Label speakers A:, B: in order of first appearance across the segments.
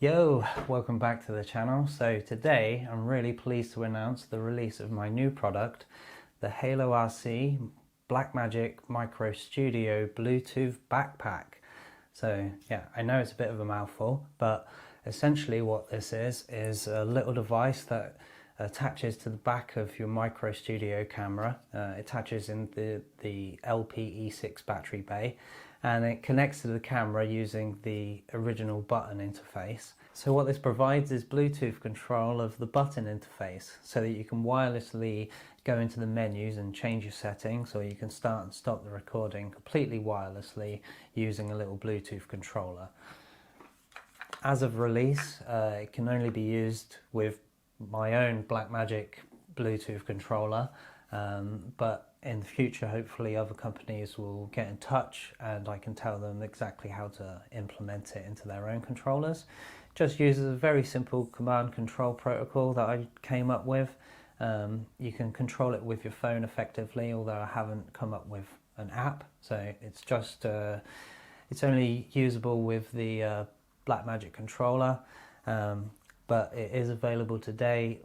A: Yo, welcome back to the channel. So today I'm really pleased to announce the release of my new product, the HaloRC Blackmagic Micro Studio Bluetooth Backpack. So yeah, I know it's a bit of a mouthful, but essentially what this is a little device that attaches to the back of your Micro Studio camera. It attaches in the LPE6 battery bay, and it connects to the camera using the original button interface. So what this provides is Bluetooth control of the button interface so that you can wirelessly go into the menus and change your settings, or you can start and stop the recording completely wirelessly using a little Bluetooth controller. As of release, it can only be used with my own Blackmagic Bluetooth controller, but in the future hopefully other companies will get in touch and I can tell them exactly how to implement it into their own controllers. Just uses a very simple command control protocol that I came up with. You can control it with your phone effectively, although I haven't come up with an app, so it's just it's only usable with the Blackmagic controller, but it is available today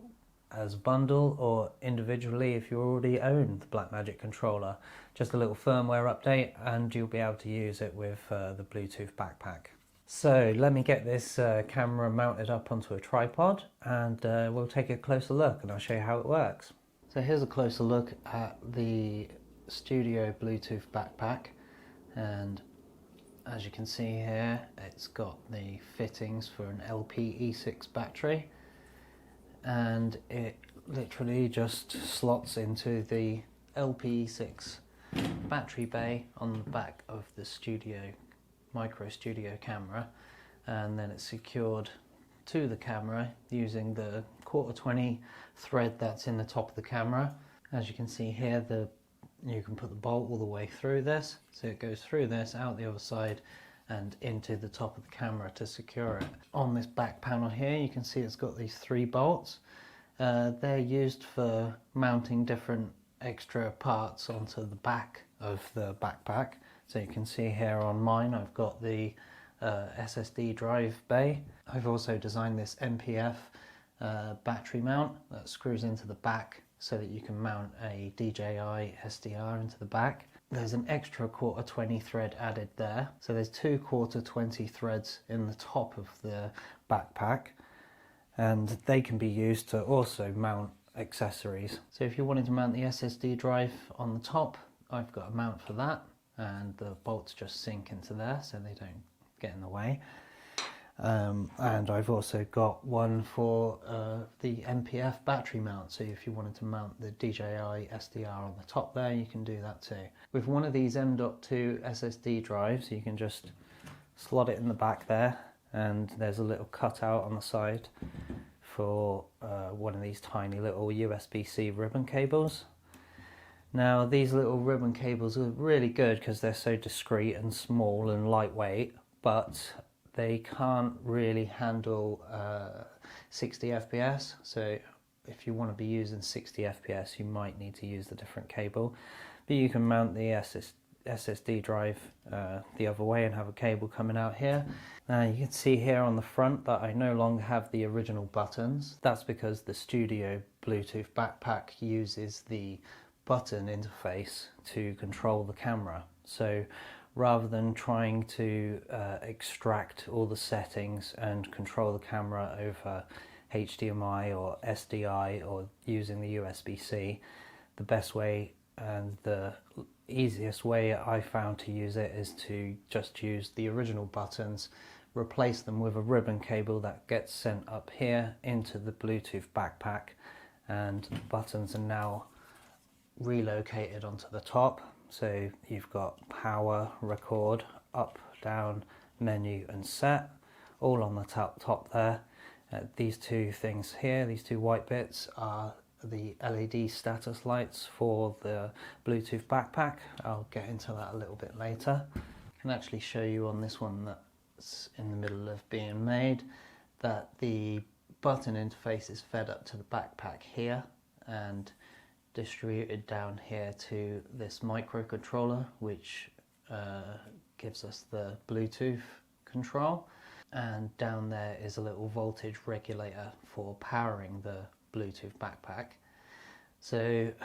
A: as a bundle or individually if you already own the Blackmagic controller. Just a little firmware update and you'll be able to use it with the Bluetooth backpack. So let me get this camera mounted up onto a tripod and we'll take a closer look and I'll show you how it works. So here's a closer look at the Studio Bluetooth backpack, and as you can see here, it's got the fittings for an LPE6 battery, and it literally just slots into the LPE6 battery bay on the back of the Micro Studio camera, and then it's secured to the camera using the 1/4-20 thread that's in the top of the camera. As you can see here, you can put the bolt all the way through this, so it goes through this, out the other side and into the top of the camera to secure it. On this back panel here you can see it's got these 3 bolts. They're used for mounting different extra parts onto the back of the backpack. So you can see here on mine I've got the SSD drive bay. I've also designed this MPF battery mount that screws into the back so that you can mount a DJI SDR into the back. There's an extra 1/4-20 thread added there. So there's 2 1/4-20 threads in the top of the backpack, and they can be used to also mount accessories. So if you're wanting to mount the SSD drive on the top, I've got a mount for that, and the bolts just sink into there so they don't get in the way. And I've also got one for the MPF battery mount, so if you wanted to mount the DJI SDR on the top there, you can do that too. With one of these M.2 SSD drives, you can just slot it in the back there, and there's a little cutout on the side for one of these tiny little USB-C ribbon cables. Now these little ribbon cables are really good because they're so discreet and small and lightweight, but they can't really handle 60 FPS, so if you want to be using 60 FPS you might need to use the different cable. But you can mount the SSD drive the other way and have a cable coming out here. Now you can see here on the front that I no longer have the original buttons. That's because the Studio Bluetooth backpack uses the button interface to control the camera. So rather than trying to extract all the settings and control the camera over HDMI or SDI or using the USB-C, the best way and the easiest way I found to use it is to just use the original buttons, replace them with a ribbon cable that gets sent up here into the Bluetooth backpack, and the buttons are now relocated onto the top. So you've got power, record, up, down, menu and set, all on the top there. These 2 things here, these 2 white bits, are the LED status lights for the Bluetooth backpack. I'll get into that a little bit later. I can actually show you on this one that's in the middle of being made that the button interface is fed up to the backpack here and distributed down here to this microcontroller, which gives us the Bluetooth control. and down there is a little voltage regulator for powering the Bluetooth backpack. So it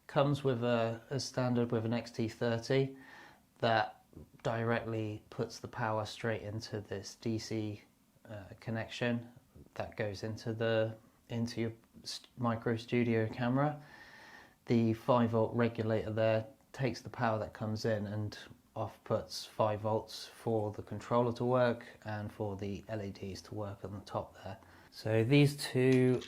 A: comes with as standard with an XT30 that directly puts the power straight into this DC connection that goes into your micro studio camera. The 5-volt regulator there takes the power that comes in and puts 5 volts for the controller to work and for the LEDs to work on the top there. So these two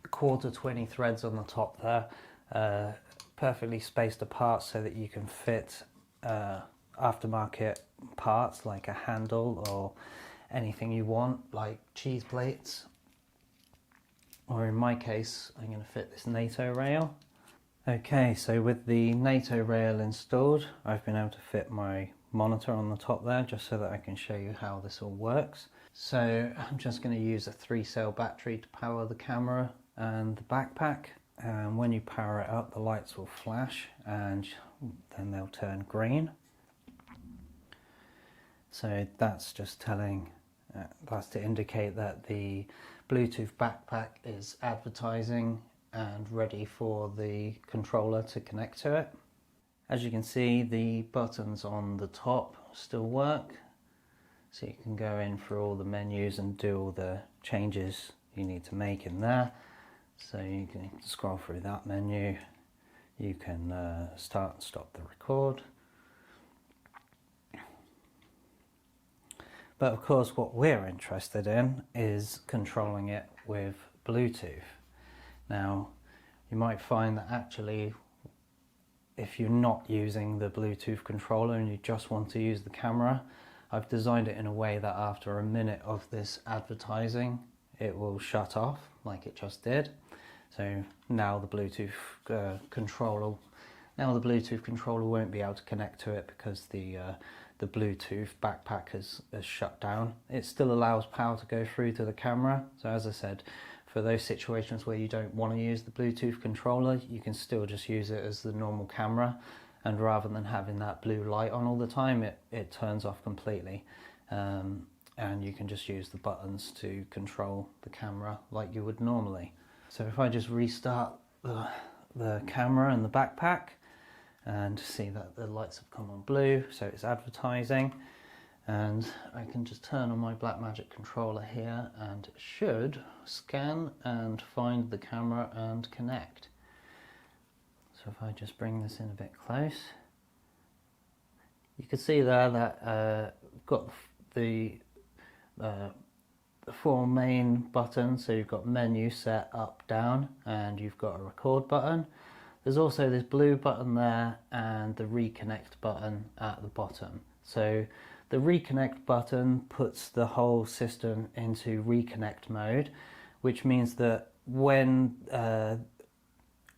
A: quarter 20 threads on the top there, perfectly spaced apart so that you can fit aftermarket parts like a handle or anything you want, like cheese plates, or in my case I'm going to fit this NATO rail. Okay, so with the NATO rail installed, I've been able to fit my monitor on the top there just so that I can show you how this all works. So I'm just going to use a 3-cell battery to power the camera and the backpack, and when you power it up the lights will flash and then they'll turn green. So that's just telling, that's to indicate that the Bluetooth backpack is advertising and ready for the controller to connect to it. As you can see, the buttons on the top still work, so you can go in for all the menus and do all the changes you need to make in there. So you can scroll through that menu, you can start and stop the record. But of course what we're interested in is controlling it with Bluetooth. Now, you might find that actually if you're not using the Bluetooth controller and you just want to use the camera, I've designed it in a way that after a minute of this advertising it will shut off like it just did. So now the Bluetooth controller won't be able to connect to it because the Bluetooth backpack has shut down. It still allows power to go through to the camera, so as I said, for those situations where you don't want to use the Bluetooth controller, you can still just use it as the normal camera, and rather than having that blue light on all the time, it turns off completely, and you can just use the buttons to control the camera like you would normally. So if I just restart the camera and the backpack and see that the lights have come on blue, so it's advertising, and I can just turn on my Blackmagic controller here and it should scan and find the camera and connect. So if I just bring this in a bit close, you can see there that got the 4 main buttons. So you've got menu, set, up, down, and you've got a record button. There's also this blue button there and the reconnect button at the bottom. So the reconnect button puts the whole system into reconnect mode, which means that when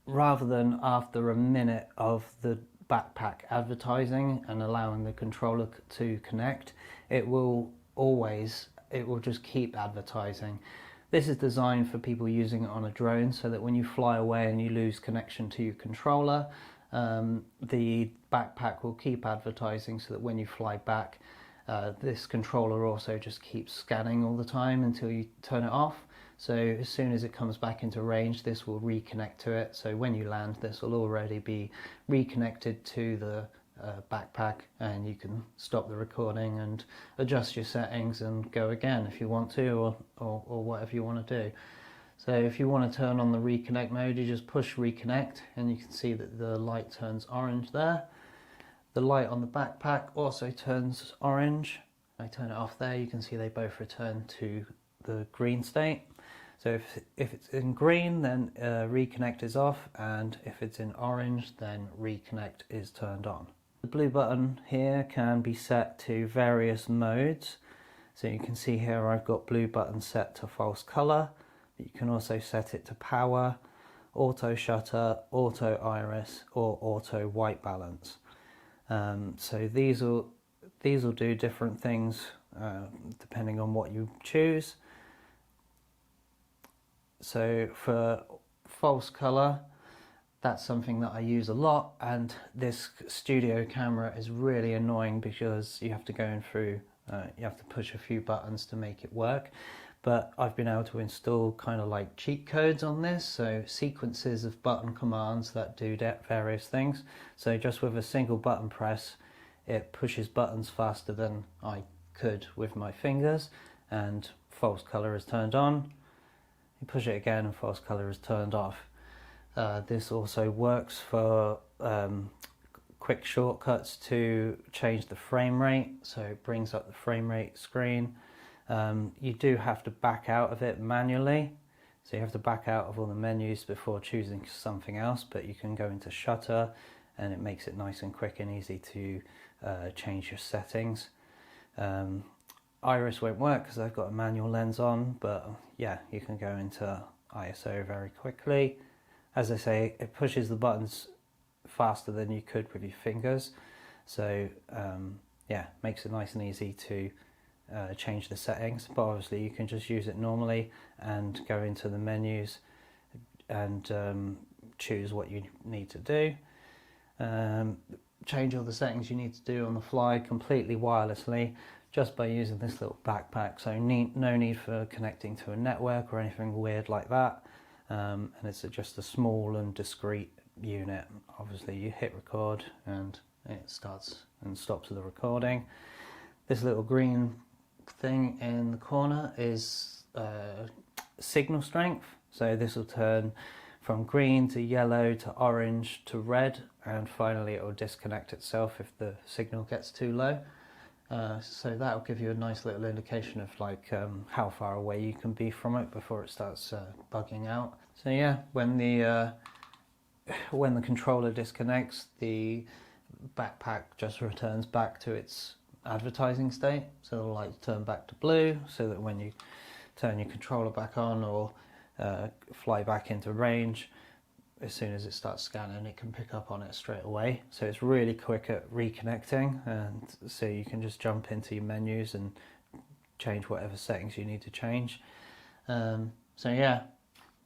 A: rather than after a minute of the backpack advertising and allowing the controller to connect, it will just keep advertising. This is designed for people using it on a drone, so that when you fly away and you lose connection to your controller, the backpack will keep advertising, so that when you fly back, this controller also just keeps scanning all the time until you turn it off. So as soon as it comes back into range, this will reconnect to it. So when you land, this will already be reconnected to the backpack, and you can stop the recording and adjust your settings and go again if you want to, or whatever you want to do. So if you want to turn on the reconnect mode, you just push reconnect and you can see that the light turns orange there. The light on the backpack also turns orange. I turn it off there, you can see they both return to the green state. So if it's in green, then reconnect is off, and if it's in orange, then reconnect is turned on. The blue button here can be set to various modes. So you can see here I've got blue button set to false color. You can also set it to power, auto shutter, auto iris, or auto white balance. So these will do different things depending on what you choose. So for false color, that's something that I use a lot, and this studio camera is really annoying because you have to go in through you have to push a few buttons to make it work. But I've been able to install kind of like cheat codes on this, so sequences of button commands that do various things. So just with a single button press, it pushes buttons faster than I could with my fingers, and false color is turned on. You push it again and false color is turned off. This also works for quick shortcuts to change the frame rate, so it brings up the frame rate screen. You do have to back out of it manually, so you have to back out of all the menus before choosing something else, but you can go into shutter and it makes it nice and quick and easy to change your settings. Iris won't work because I've got a manual lens on, but yeah, you can go into ISO very quickly. As I say, it pushes the buttons faster than you could with your fingers, so yeah, makes it nice and easy to change the settings. But obviously you can just use it normally and go into the menus and choose what you need to do. Change all the settings you need to do on the fly completely wirelessly just by using this little backpack, so no need for connecting to a network or anything weird like that. And it's just a small and discreet unit. Obviously you hit record and it starts and stops the recording. This little green thing in the corner is signal strength, so this will turn from green to yellow to orange to red, and finally it will disconnect itself if the signal gets too low. So that will give you a nice little indication of like how far away you can be from it before it starts bugging out. So yeah, when the controller disconnects, the backpack just returns back to its advertising state, so the lights turn back to blue, so that when you turn your controller back on or fly back into range, as soon as it starts scanning it can pick up on it straight away. So it's really quick at reconnecting, and so you can just jump into your menus and change whatever settings you need to change. So yeah,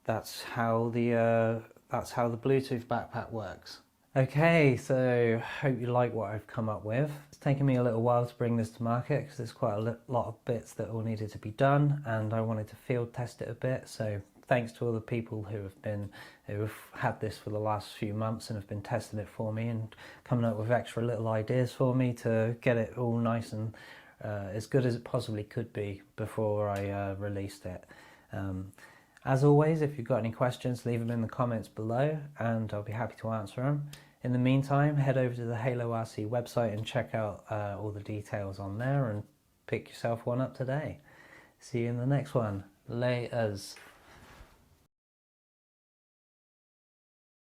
A: that's how the Bluetooth backpack works. Okay, so hope you like what I've come up with. It's taken me a little while to bring this to market because there's quite a lot of bits that all needed to be done, and I wanted to field test it a bit. So thanks to all the people who've had this for the last few months and have been testing it for me and coming up with extra little ideas for me to get it all nice and as good as it possibly could be before I released it. As always, if you've got any questions, leave them in the comments below and I'll be happy to answer them. In the meantime, head over to the HaloRC website and check out all the details on there and pick yourself one up today. See you in the next one. Laters.